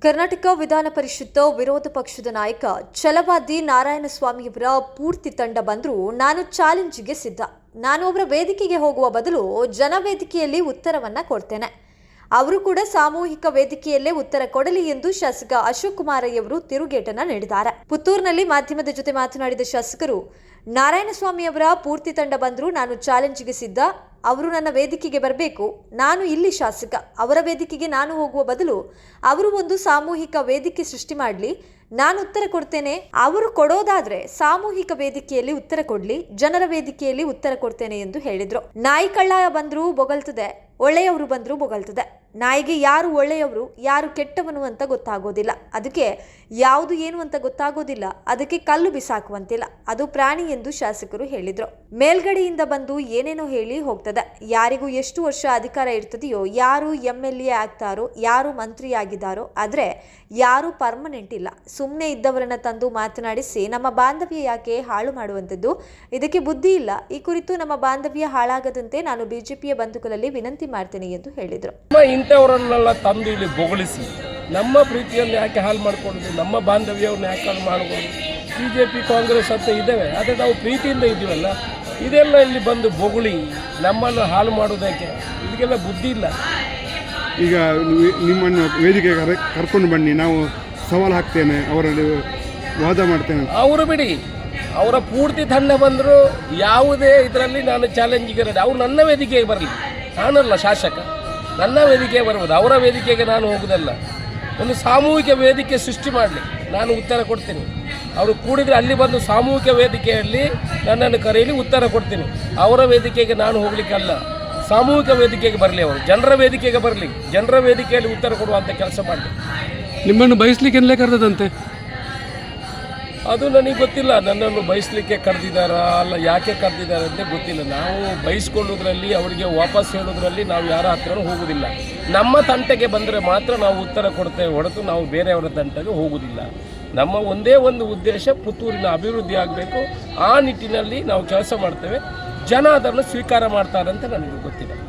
ಕರ್ನಾಟಕ ವಿಧಾನ ಪರಿಷತ್ ವಿರೋಧ ಪಕ್ಷದ ನಾಯಕ ಛಲವಾದಿ ನಾರಾಯಣಸ್ವಾಮಿಯವರ ಪೂರ್ತಿ ತಂಡ ಬಂದರೂ ನಾನು ಚಾಲೆಂಜ್ಗೆ ಸಿದ್ಧ. ನಾನು ಅವರ ವೇದಿಕೆಗೆ ಹೋಗುವ ಬದಲು ಜನವೇದಿಕೆಯಲ್ಲಿ ಉತ್ತರವನ್ನ ಕೊಡ್ತೇನೆ. ಅವರು ಕೂಡ ಸಾಮೂಹಿಕ ವೇದಿಕೆಯಲ್ಲೇ ಉತ್ತರ ಕೊಡಲಿ ಎಂದು ಶಾಸಕ ಅಶೋಕ್ ಕುಮಾರಯ್ಯವರು ತಿರುಗೇಟನ್ನ ನೀಡಿದ್ದಾರೆ. ಪುತ್ತೂರಿನಲ್ಲಿ ಮಾಧ್ಯಮದ ಜೊತೆ ಮಾತನಾಡಿದ ಶಾಸಕರು, ನಾರಾಯಣಸ್ವಾಮಿಯವರ ಪೂರ್ತಿ ತಂಡ ಬಂದರೂ ನಾನು ಚಾಲೆಂಜ್ಗೆ ಸಿದ್ಧ. ಅವರು ನನ್ನ ವೇದಿಕೆಗೆ ಬರಬೇಕು. ನಾನು ಇಲ್ಲಿ ಶಾಸಕ. ಅವರ ವೇದಿಕೆಗೆ ನಾನು ಹೋಗುವ ಬದಲು ಅವರು ಒಂದು ಸಾಮೂಹಿಕ ವೇದಿಕೆ ಸೃಷ್ಟಿ ಮಾಡಲಿ, ನಾನು ಉತ್ತರ ಕೊಡ್ತೇನೆ. ಅವರು ಕೊಡೋದಾದ್ರೆ ಸಾಮೂಹಿಕ ವೇದಿಕೆಯಲ್ಲಿ ಉತ್ತರ ಕೊಡ್ಲಿ, ಜನರ ವೇದಿಕೆಯಲ್ಲಿ ಉತ್ತರ ಕೊಡ್ತೇನೆ ಎಂದು ಹೇಳಿದ್ರು. ನಾಯಿ ಕಳ್ಳ ಬಂದರೂ ಬೊಗಳ್ತದೆ, ಒಳ್ಳೆಯವರು ಬಂದರೂ ಬೊಗಳ್ತದೆ. ನಾಯಿಗೆ ಯಾರು ಒಳ್ಳೆಯವರು ಯಾರು ಕೆಟ್ಟವನು ಅಂತ ಗೊತ್ತಾಗೋದಿಲ್ಲ. ಅದಕ್ಕೆ ಯಾವುದು ಏನು ಅಂತ ಗೊತ್ತಾಗೋದಿಲ್ಲ. ಅದಕ್ಕೆ ಕಲ್ಲು ಬಿಸಾಕುವಂತಿಲ್ಲ. ಅದು ಪ್ರಾಣಿ ಎಂದು ಶಾಸಕರು ಹೇಳಿದ್ರು. ಮೇಲ್ಗಡೆಯಿಂದ ಬಂದು ಏನೇನೋ ಹೇಳಿ ಹೋಗ್ತದೆ. ಯಾರಿಗೂ ಎಷ್ಟು ವರ್ಷ ಅಧಿಕಾರ ಇರ್ತದೆಯೋ, ಯಾರು MLA ಆಗ್ತಾರೋ, ಯಾರು ಮಂತ್ರಿ ಆಗಿದ್ದಾರೋ, ಆದರೆ ಯಾರು ಪರ್ಮನೆಂಟ್ ಇಲ್ಲ. ಸುಮ್ಮನೆ ಇದ್ದವರನ್ನ ತಂದು ಮಾತನಾಡಿಸಿ ನಮ್ಮ ಬಾಂಧವ್ಯ ಯಾಕೆ ಹಾಳು ಮಾಡುವಂಥದ್ದು? ಇದಕ್ಕೆ ಬುದ್ಧಿ ಇಲ್ಲ. ಈ ಕುರಿತು ನಮ್ಮ ಬಾಂಧವ್ಯ ಹಾಳಾಗದಂತೆ ನಾನು ಬಿಜೆಪಿಯ ಬಂಧುಗಳಲ್ಲಿ ವಿನಂತಿ ಮಾಡ್ತೇನೆ ಎಂದು ಹೇಳಿದರು. ಇಂಥವರನ್ನೆಲ್ಲ ತಂದು ಇಲ್ಲಿ ಬೊಗಳಿಸಿ ನಮ್ಮ ಪ್ರೀತಿಯನ್ನು ಯಾಕೆ ಹಾಳು ಮಾಡಿಕೊಳ್ಳೋದು? ನಮ್ಮ ಬಾಂಧವ್ಯವನ್ನು ಯಾಕೆ ಹಾಳು ಮಾಡ್ಬೋದು? BJP ಕಾಂಗ್ರೆಸ್ ಅಂತ ಇದ್ದೇವೆ, ಆದರೆ ನಾವು ಪ್ರೀತಿಯಿಂದ ಇದ್ದೀವಲ್ಲ. ಇದೆಲ್ಲ ಇಲ್ಲಿ ಬಂದು ಬೊಗಳಿ ನಮ್ಮನ್ನು ಹಾಳು ಮಾಡೋದಕ್ಕೆ ಇದಕ್ಕೆಲ್ಲ ಬುದ್ಧಿ ಇಲ್ಲ. ಈಗ ನಿಮ್ಮನ್ನು ವೇದಿಕೆಗೆ ಕರ್ಕೊಂಡು ಬನ್ನಿ, ನಾವು ಸವಾಲು ಹಾಕ್ತೇನೆ, ಅವರಲ್ಲಿ ವಾದ ಮಾಡ್ತೇನೆ. ಅವರು ಬಿಡಿ, ಅವರ ಪೂರ್ತಿ ತಂಡ ಬಂದರೂ ಯಾವುದೇ ಇದರಲ್ಲಿ ನಾನು ಚಾಲೆಂಜಿಗೆ ರೆಡಿ. ಅವ್ರು ನನ್ನ ವೇದಿಕೆಗೆ ಬರಲಿ, ನಾನಲ್ಲ ಶಾಸಕ, ನನ್ನ ವೇದಿಕೆಗೆ ಬರ್ಬೋದು. ಅವರ ವೇದಿಕೆಗೆ ನಾನು ಹೋಗೋದಲ್ಲ. ಒಂದು ಸಾಮೂಹಿಕ ವೇದಿಕೆ ಸೃಷ್ಟಿ ಮಾಡಲಿ, ನಾನು ಉತ್ತರ ಕೊಡ್ತೀನಿ. ಅವರು ಕೂಡಿದರೆ ಅಲ್ಲಿ ಬಂದು ಸಾಮೂಹಿಕ ವೇದಿಕೆಯಲ್ಲಿ ನನ್ನನ್ನು ಕರೆಯಲಿ, ಉತ್ತರ ಕೊಡ್ತೀನಿ. ಅವರ ವೇದಿಕೆಗೆ ನಾನು ಹೋಗ್ಲಿಕ್ಕಲ್ಲ, ಸಾಮೂಹಿಕ ವೇದಿಕೆಗೆ ಬರಲಿ. ಅವರು ಜನರ ವೇದಿಕೆಗೆ ಬರಲಿ, ಜನರ ವೇದಿಕೆಯಲ್ಲಿ ಉತ್ತರ ಕೊಡುವಂಥ ಕೆಲಸ ಮಾಡಲಿ. ನಿಮ್ಮನ್ನು ಬಯಸ್ಲಿಕ್ಕೆ ಕರೆದಂತೆ ಅದು ನನಗೆ ಗೊತ್ತಿಲ್ಲ. ನನ್ನನ್ನು ಬಯಸಲಿಕ್ಕೆ ಕರೆದಿದ್ದಾರಾ ಅಲ್ಲ, ಯಾಕೆ ಕರೆದಿದ್ದಾರೆ ಅಂತ ಗೊತ್ತಿಲ್ಲ. ನಾವು ಬಯಸ್ಕೊಳ್ಳೋದ್ರಲ್ಲಿ, ಅವರಿಗೆ ವಾಪಸ್ ಹೇಳೋದ್ರಲ್ಲಿ ನಾವು ಯಾರ ಹತ್ರನೂ ಹೋಗೋದಿಲ್ಲ. ನಮ್ಮ ತಂಟೆಗೆ ಬಂದರೆ ಮಾತ್ರ ನಾವು ಉತ್ತರ ಕೊಡ್ತೇವೆ ಹೊರತು ನಾವು ಬೇರೆಯವರ ತಂಟೆಗೆ ಹೋಗೋದಿಲ್ಲ. ನಮ್ಮ ಒಂದೇ ಒಂದು ಉದ್ದೇಶ ಪುತ್ತೂರಿನ ಅಭಿವೃದ್ಧಿ ಆಗಬೇಕು. ಆ ನಿಟ್ಟಿನಲ್ಲಿ ನಾವು ಕೆಲಸ ಮಾಡ್ತೇವೆ. ಜನ ಅದನ್ನು ಸ್ವೀಕಾರ ಮಾಡ್ತಾರೆ ಅಂತ ನನಗೆ ಗೊತ್ತಿಲ್ಲ.